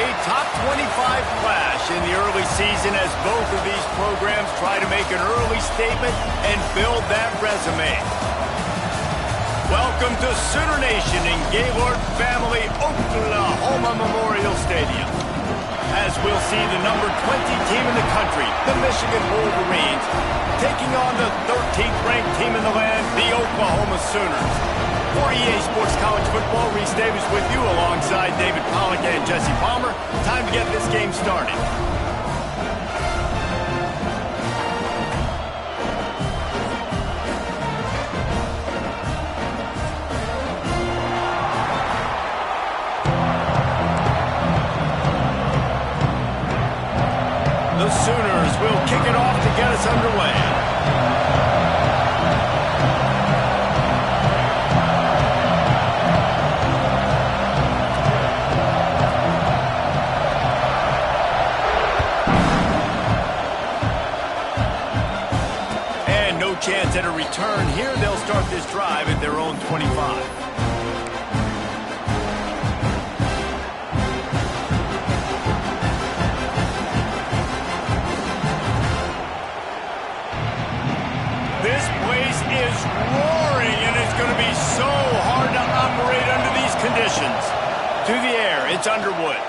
A top 25 clash in the early season as both of these programs try to make an early statement and build that resume. Welcome to Sooner Nation in Gaylord Family Oklahoma Memorial Stadium. As we'll see the number 20 team in the country, the Michigan Wolverines, taking on the 13th ranked team in the land, the Oklahoma Sooners. For EA Sports College Football, Reese Davis with you alongside David Pollack and Jesse Palmer. Time to get this game started. The Sooners will kick it off to get us underway. And no chance at a return here. They'll start this drive at their own 25. This place is roaring, and it's going to be so hard to operate under these conditions. To the air, it's Underwood.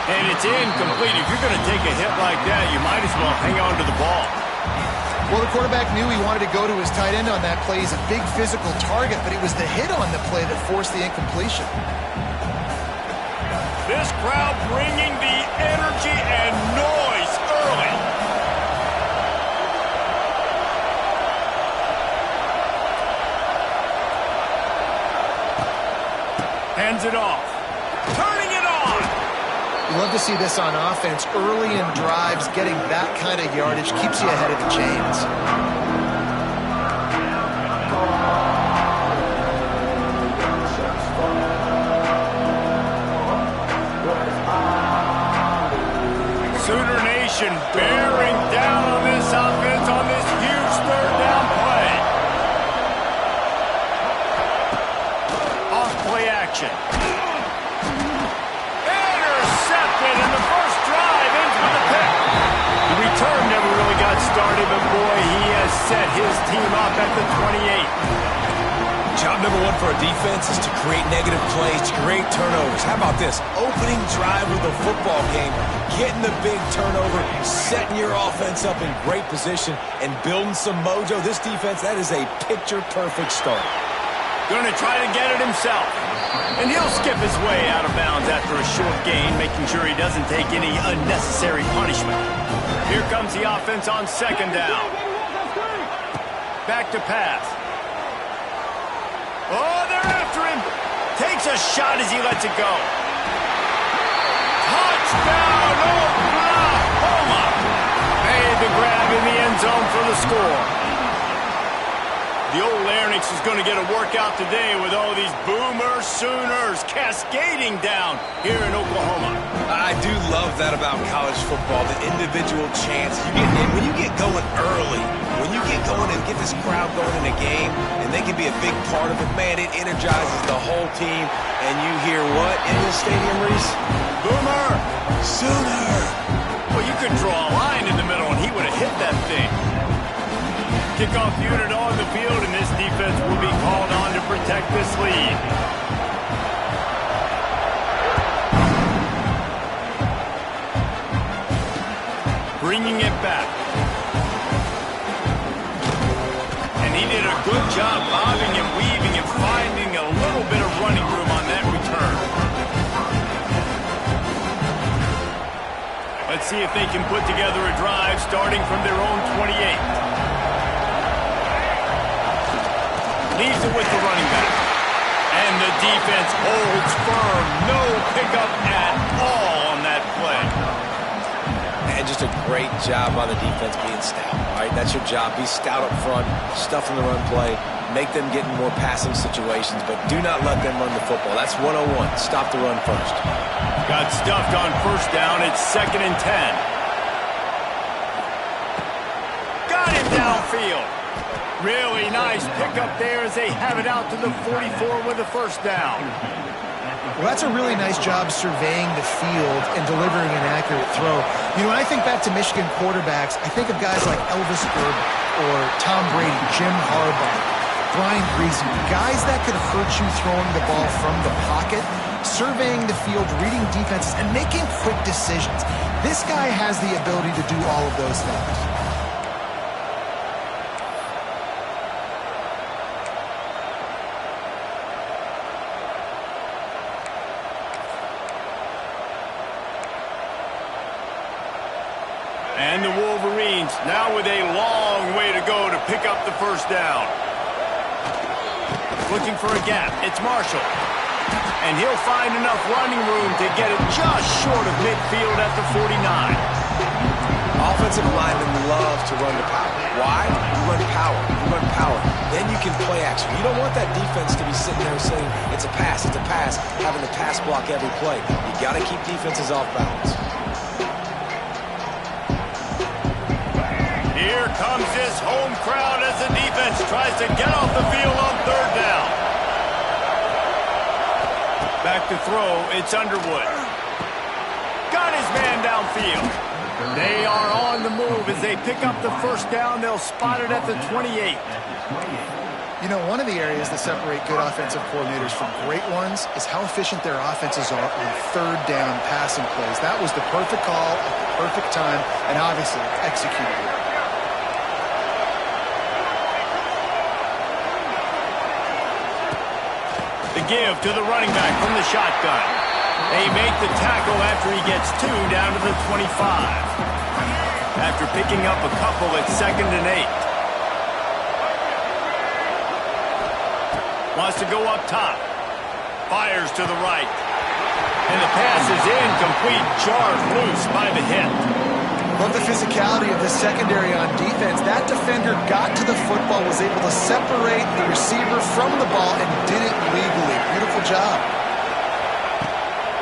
And it's incomplete. If you're going to take a hit like that, you might as well hang on to the ball. Well, the quarterback knew he wanted to go to his tight end on that play. He's a big physical target, but it was the hit on the play that forced the incompletion. This crowd bringing the energy and noise early. Hands it off. Turning it on. You love to see this on offense. Early in drives, getting that kind of yardage keeps you ahead of the chains. Sooner Nation bearing down on this offense on this huge third down play. Off-play action. Intercepted, and the first drive ends with a pick. The return never really got started, but boy, he has set his team up at the 28. Job number one for a defense is to create negative plays, to create turnovers. How about this? Opening drive of the football game, getting the big turnover, setting your offense up in great position, and building some mojo. This defense, that is a picture-perfect start. Going to try to get it himself. And he'll skip his way out of bounds after a short gain, making sure he doesn't take any unnecessary punishment. Here comes the offense on second down. Back to pass. Oh, they're after him. Takes a shot as he lets it go. Touchdown, Oklahoma. Made the grab in the end zone for the score. The old Larynx is going to get a workout today with all these Boomer Sooners cascading down here in Oklahoma. I do love that about college football, the individual chance. When you get going early, when you get going and get this crowd going in a game, and they can be a big part of it, man, it energizes the whole team. And you hear what in this stadium, Reese? Boomer! Sooner! Well, you could draw a line in the middle, and he would have hit that thing. Kickoff unit on the field, and this defense will be called on to protect this lead. Bringing it back. And he did a good job bobbing and weaving and finding a little bit of running room on that return. Let's see if they can put together a drive starting from their own 28. Leaves it with the running back. And the defense holds firm. No pickup at all on that play. And just a great job by the defense being stout. All right, that's your job. Be stout up front, stuff in the run play, make them get in more passing situations, but do not let them run the football. That's 101. Stop the run first. Got stuffed on first down. It's 2nd and 10. Got him downfield. Really nice pickup there as they have it out to the 44 with a first down. Well, that's a really nice job surveying the field and delivering an accurate throw. You know, when I think back to Michigan quarterbacks, I think of guys like Elvis Gerber or Tom Brady, Jim Harbaugh, Brian Griese, guys that could hurt you throwing the ball from the pocket, surveying the field, reading defenses, and making quick decisions. This guy has the ability to do all of those things. And the Wolverines now with a long way to go to pick up the first down. Looking for a gap. It's Marshall. And he'll find enough running room to get it just short of midfield at the 49. Offensive linemen love to run the power. Why? You run power. You run power. Then you can play action. You don't want that defense to be sitting there saying, it's a pass, having to pass block every play. You got to keep defenses off balance. Here comes this home crowd as the defense tries to get off the field on third down. Back to throw, it's Underwood. Got his man downfield. They are on the move as they pick up the first down. They'll spot it at the 28. You know, one of the areas that separate good offensive coordinators from great ones is how efficient their offenses are on third down passing plays. That was the perfect call at the perfect time, and obviously executed it. The give to the running back from the shotgun. They make the tackle after he gets 2 down to the 25. After picking up a couple, it's 2nd and 8. Wants to go up top. Fires to the right. And the pass is incomplete. Jarred loose by the hit. Love the physicality of the secondary on defense. That defender got to the football, was able to separate the receiver from the ball, and did it legally. Beautiful job.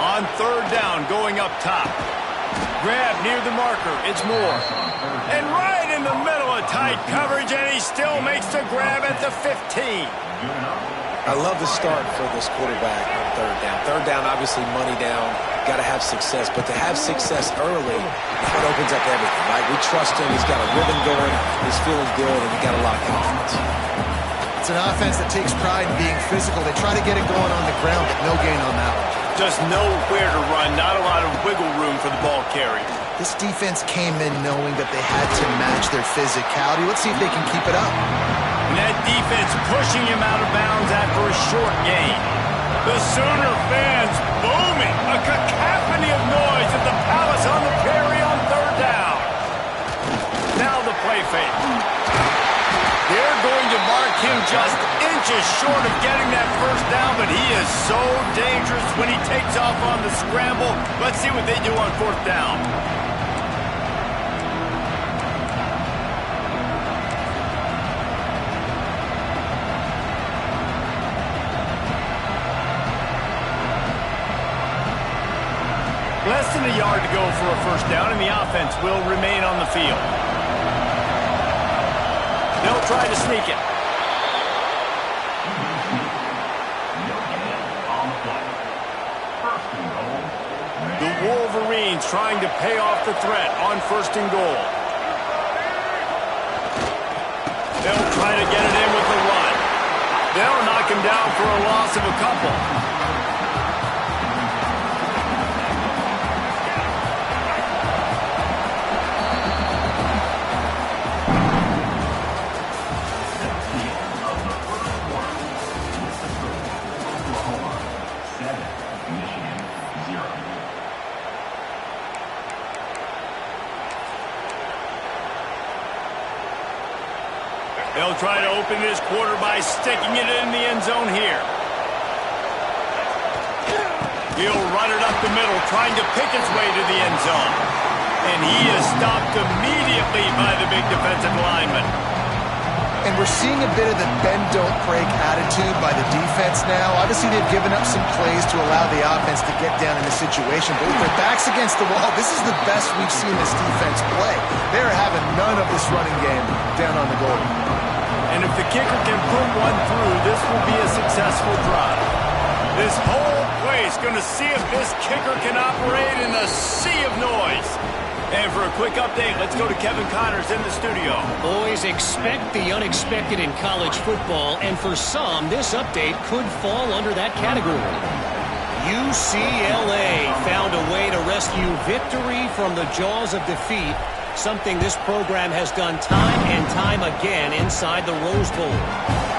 On third down, going up top. Grab near the marker. It's Moore. And right in the middle of tight coverage, and he still makes the grab at the 15. I love the start for this quarterback on third down. Third down, obviously money down. Got to have success, but to have success early, it opens up everything, right? We trust him. He's got a rhythm going. He's feeling good, and he got a lot of confidence. It's an offense that takes pride in being physical. They try to get it going on the ground, but no gain on that one. Just nowhere to run. Not a lot of wiggle room for the ball carrier. This defense came in knowing that they had to match their physicality. Let's see if they can keep it up. And that defense pushing him out of bounds after a short gain. The Sooner fans booming. A cacophony of noise at the Palace on the Prairie on third down. Now the play fake. They're going to mark him just inches short of getting that first down, but he is so dangerous when he takes off on the scramble. Let's see what they do on fourth down. Less than a yard to go for a first down, and the offense will remain on the field. They'll try to sneak it. The Wolverines trying to pay off the threat on 1st and goal. They'll try to get it in with the run. They'll knock him down for a loss of a couple. They'll try to open this quarter by sticking it in the end zone here. He'll run it up the middle, trying to pick his way to the end zone. And he is stopped immediately by the big defensive lineman. And we're seeing a bit of the bend-don't-break attitude by the defense now. Obviously, they've given up some plays to allow the offense to get down in the situation. But with their backs against the wall, this is the best we've seen this defense play. They're having none of this running game down on the goal. And if the kicker can put one through, this will be a successful drive. This whole play pace. Going to see if this kicker can operate in a sea of noise. And for a quick update, let's go to Kevin Connors in the studio. Boys, expect the unexpected in college football, and for some, this update could fall under that category. UCLA found a way to rescue victory from the jaws of defeat, something this program has done time and time again inside the Rose Bowl.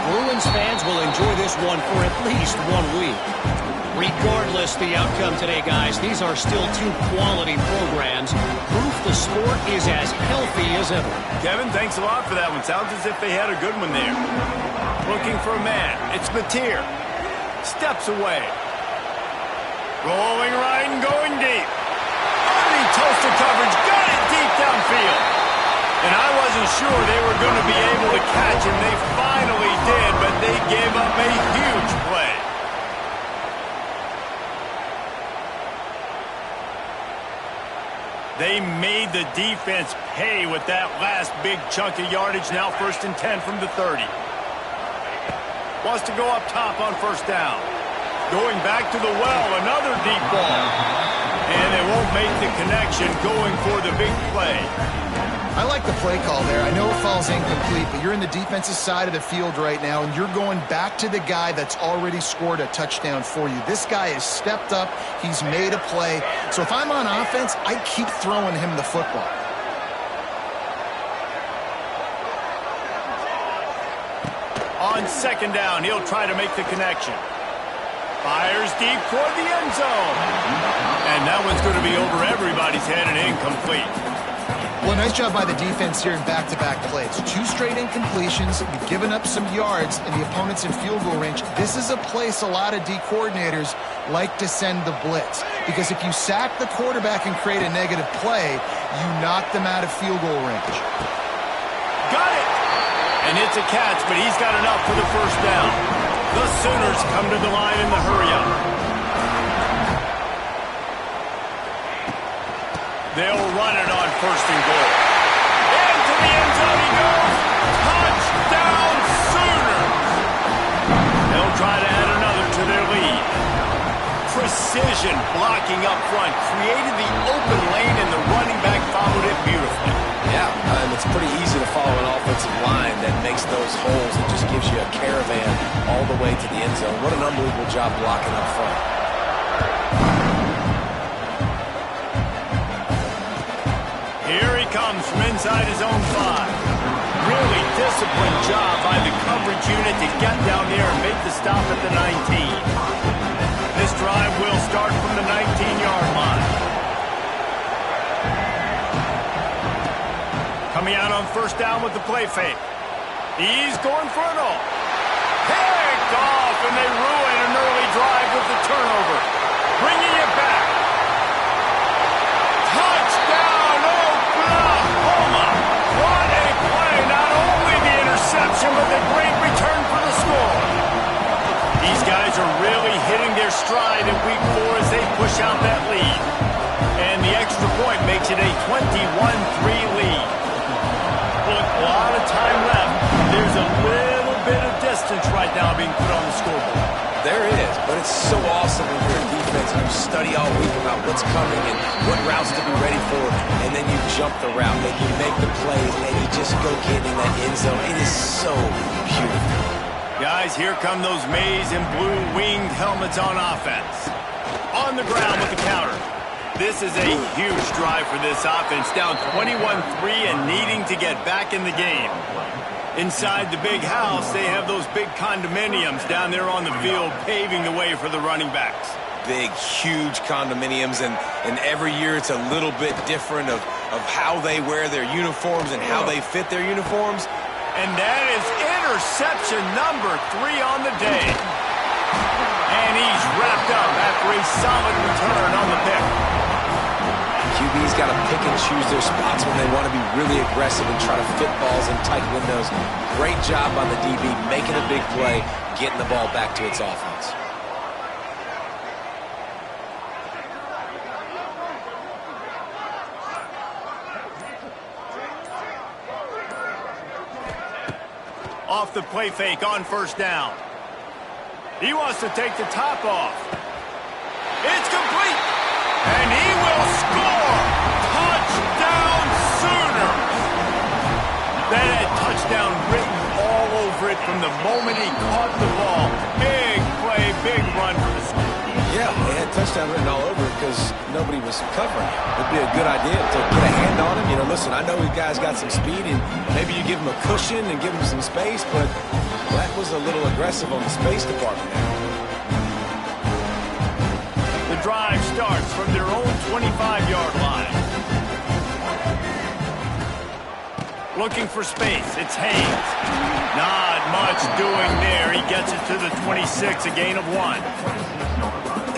Bruins fans will enjoy this one for at least 1 week. Regardless the outcome today, guys, these are still two quality programs. Proof the sport is as healthy as ever. Kevin, thanks a lot for that one. Sounds as if they had a good one there. Looking for a man. It's Mateer. Steps away. Rolling right and going deep. Underneath toasted coverage. Got it deep downfield. And I wasn't sure they were going to be able to catch him. They finally did, but they gave up a huge play. They made the defense pay with that last big chunk of yardage. Now 1st and 10 from the 30. Wants to go up top on 1st down. Going back to the well, another deep ball. And they won't make the connection, going for the big play. I like the play call there. I know it falls incomplete, but you're in the defensive side of the field right now, and you're going back to the guy that's already scored a touchdown for you. This guy has stepped up. He's made a play. So if I'm on offense, I keep throwing him the football. On 2nd down, he'll try to make the connection. Fires deep toward the end zone. And that one's going to be over everybody's head and incomplete. Well, nice job by the defense here in back-to-back plays. 2 straight incompletions. You've given up some yards, and the opponent's in field goal range. This is a place a lot of D coordinators like to send the blitz. Because if you sack the quarterback and create a negative play, you knock them out of field goal range. Got it! And it's a catch, but he's got enough for the 1st down. The Sooners come to the line in the hurry-up. They'll run it on 1st and goal. Into the end zone he goes. Touchdown, Sooners! They'll try to add another to their lead. Precision blocking up front. Created the open lane, and the running back followed it beautifully. Yeah, and it's pretty easy to follow an offensive line that makes those holes and just gives you a caravan all the way to the end zone. What an unbelievable job blocking up front. Here he comes from inside his own 5. Really disciplined job by the coverage unit to get down there and make the stop at the 19. This drive will start from the 19-yard line. Coming out on 1st down with the play fake. He's going for it all. Picked off, and they ruin an early drive with the turnover. Bringing it back. Touchdown, Oklahoma. What a play. Not only the interception, but the great return for the score. These guys are really hitting their stride in week 4 as they push out that lead. And the extra point makes it a 21-3 lead. Look, a lot of time left. There's a little bit of distance right now being put on the scoreboard. There is, but it's so awesome when you're in defense and you study all week about what's coming and what routes to be ready for, and then you jump the route, and you make the plays, and you just go get in that end zone. It is so beautiful. Guys, here come those maize and blue winged helmets on offense. On the ground with the counter. This is a huge drive for this offense, down 21-3 and needing to get back in the game. Inside the big house, they have those big condominiums down there on the field, paving the way for the running backs. Big, huge condominiums, and every year it's a little bit different of how they wear their uniforms and how they fit their uniforms. And that is interception number 3 on the day. And he's wrapped up after a solid return on the pick. QB's got to pick and choose their spots when they want to be really aggressive and try to fit balls in tight windows. Great job by the DB making a big play, getting the ball back to its offense. Off the play fake on 1st down. He wants to take the top off. It's complete. And he will score. Touchdown Sooners. That had touchdown written all over it from the moment he caught the ball. Big play, big run for the Sooners. Yeah, they had touchdown written all over it because nobody was covering him. It'd be a good idea to get a hand on him. You know, listen, I know you guys got some speed, and maybe you give him a cushion and give him some space, but that was a little aggressive on the space department there. The drive starts from their own 25-yard line. Looking for space. It's Haynes. Not much doing there. He gets it to the 26, a gain of 1.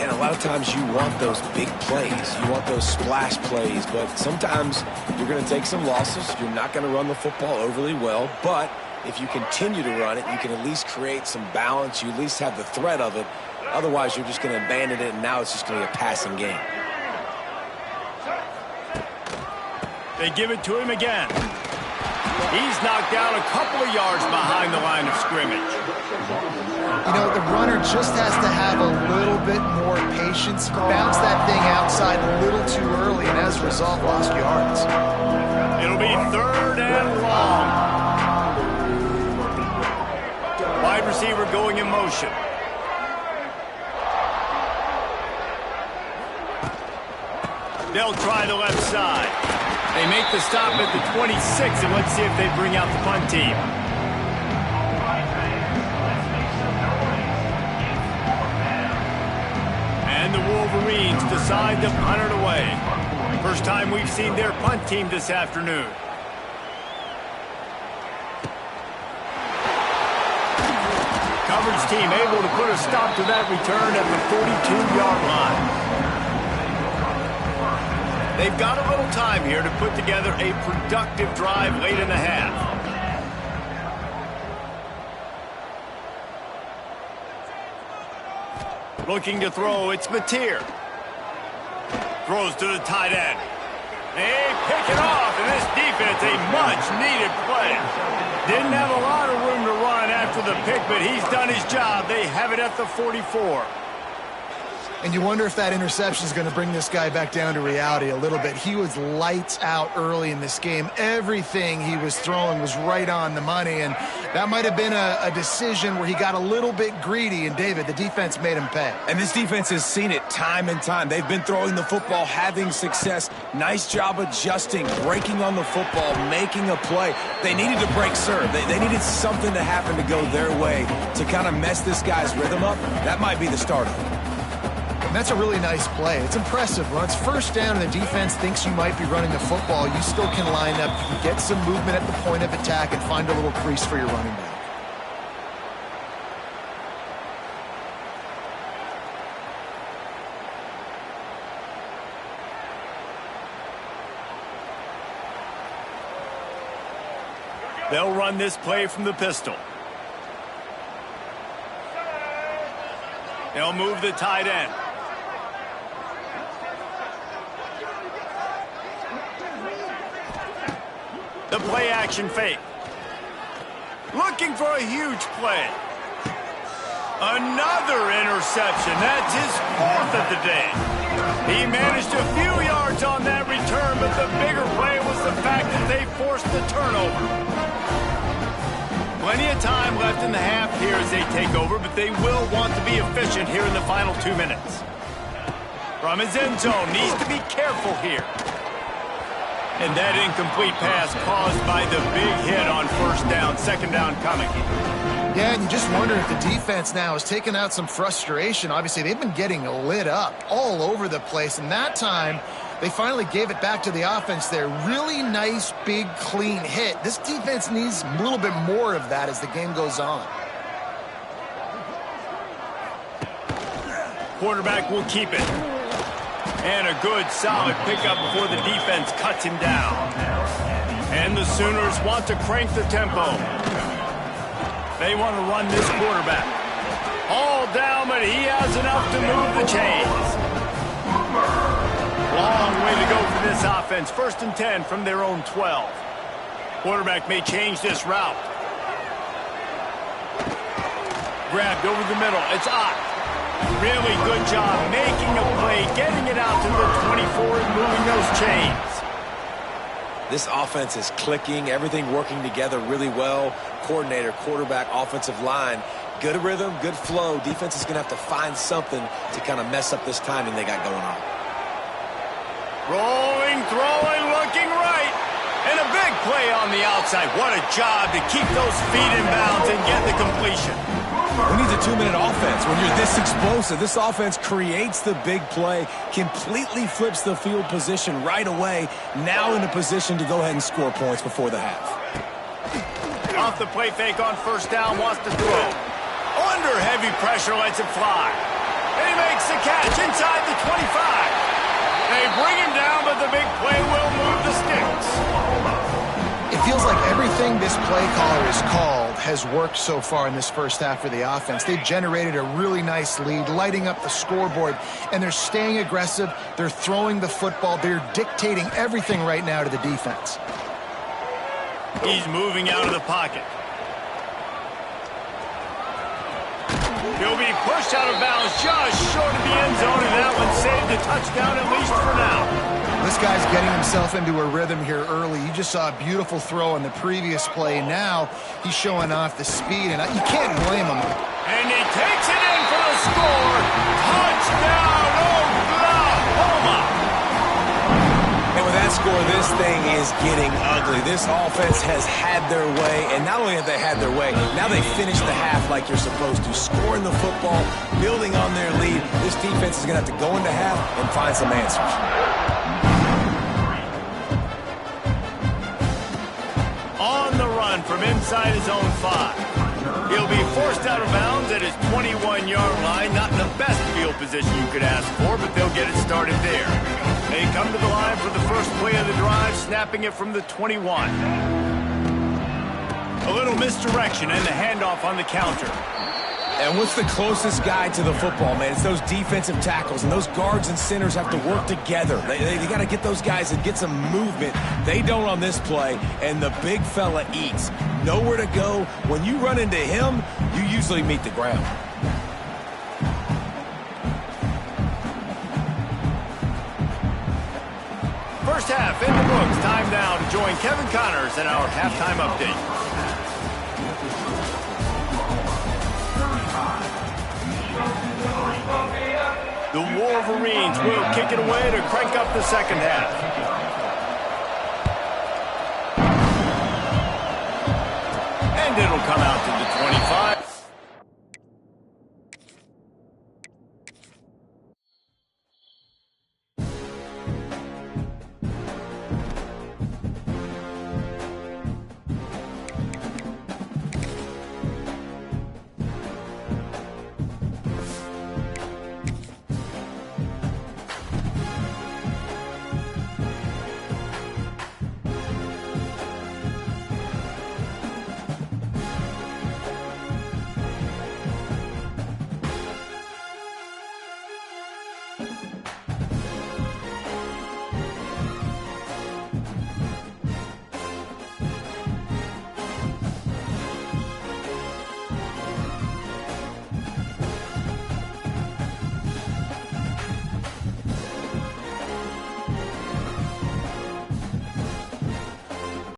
And a lot of times you want those big plays. You want those splash plays, but sometimes you're going to take some losses. You're not going to run the football overly well, but if you continue to run it, you can at least create some balance. You at least have the threat of it. Otherwise, you're just going to abandon it, and now it's just going to be a passing game. They give it to him again. He's knocked down a couple of yards behind the line of scrimmage. You know, the runner just has to have a little bit more patience. Bounce that thing outside a little too early, and as a result, lost yards. It'll be 3rd and long. Wide receiver going in motion. They'll try the left side. They make the stop at the 26, and let's see if they bring out the punt team. And the Wolverines decide to punt it away. First time we've seen their punt team this afternoon. Coverage team able to put a stop to that return at the 42-yard line. They've got a little time here to put together a productive drive late in the half. Looking to throw, it's Mateer. Throws to the tight end. They pick it off, and this defense, a much-needed play. Didn't have a lot of room to run after the pick, but he's done his job. They have it at the 44. And you wonder if that interception is going to bring this guy back down to reality a little bit. He was lights out early in this game. Everything he was throwing was right on the money, and that might have been a decision where he got a little bit greedy, and David, the defense made him pay. And this defense has seen it time and time. They've been throwing the football, having success. Nice job adjusting, breaking on the football, making a play. They needed to break serve. They needed something to happen to go their way to kind of mess this guy's rhythm up. That might be the start of it. And that's a really nice play. It's impressive. When it's first down and the defense thinks you might be running the football, you still can line up. You can get some movement at the point of attack and find a little crease for your running back. They'll run this play from the pistol. They'll move the tight end. The play action fake. Looking for a huge play. Another interception. That's his 4th of the day. He managed a few yards on that return, but the bigger play was the fact that they forced the turnover. Plenty of time left in the half here as they take over, but they will want to be efficient here in the final 2 minutes. From his end zone, needs to be careful here. And that incomplete pass caused by the big hit on first down, second down coming. Yeah, and you just wonder if the defense now has taken out some frustration. Obviously, they've been getting lit up all over the place, and that time they finally gave it back to the offense there. Really nice, big, clean hit. This defense needs a little bit more of that as the game goes on. Quarterback will keep it. And a good, solid pickup before the defense cuts him down. And the Sooners want to crank the tempo. They want to run this quarterback. All down, but he has enough to move the chains. Long way to go for this offense. 1st and 10 from their own 12. Quarterback may change this route. Grabbed over the middle. It's Ott. Really good job making a play, getting it out to the 24 and moving those chains. This offense is clicking, everything working together really well. Coordinator, quarterback, offensive line, good rhythm, good flow. Defense is going to have to find something to kind of mess up this timing they got going on. Rolling, throwing, looking right. And a big play on the outside. What a job to keep those feet in bounds and get the completion. Who needs a 2-minute offense when you're this explosive? This offense creates the big play, completely flips the field position right away, now in a position to go ahead and score points before the half. Off the play fake on first down, wants to throw. Under heavy pressure, lets it fly. And he makes the catch inside the 25. They bring him down, but the big play will move the sticks. It feels like everything this play caller has called has worked so far in this first half for the offense. They've generated a really nice lead, lighting up the scoreboard, and they're staying aggressive. They're throwing the football. They're dictating everything right now to the defense. He's moving out of the pocket. He'll be pushed out of bounds just short of the end zone, and that one saved a touchdown at least for now. This guy's getting himself into a rhythm here early. You just saw a beautiful throw on the previous play. Now he's showing off the speed, and you can't blame him. And he takes it in for the score. Touchdown, Oklahoma! And with that score, this thing is getting ugly. This offense has had their way, and not only have they had their way, now they finish the half like you're supposed to, scoring the football, building on their lead. This defense is going to have to go into half and find some answers. On the run from inside his own 5. He'll be forced out of bounds at his 21-yard line. Not in the best field position you could ask for, but they'll get it started there. They come to the line for the first play of the drive, snapping it from the 21. A little misdirection and the handoff on the counter. And what's the closest guy to the football, man? It's those defensive tackles, and those guards and centers have to work together. They got to get those guys and get some movement. They don't on this play, and the big fella eats. Nowhere to go. When you run into him, you usually meet the ground. First half in the books. Time now to join Kevin Connors in our halftime update. The Wolverines will kick it away to crank up the second half. And it'll come out to the 25.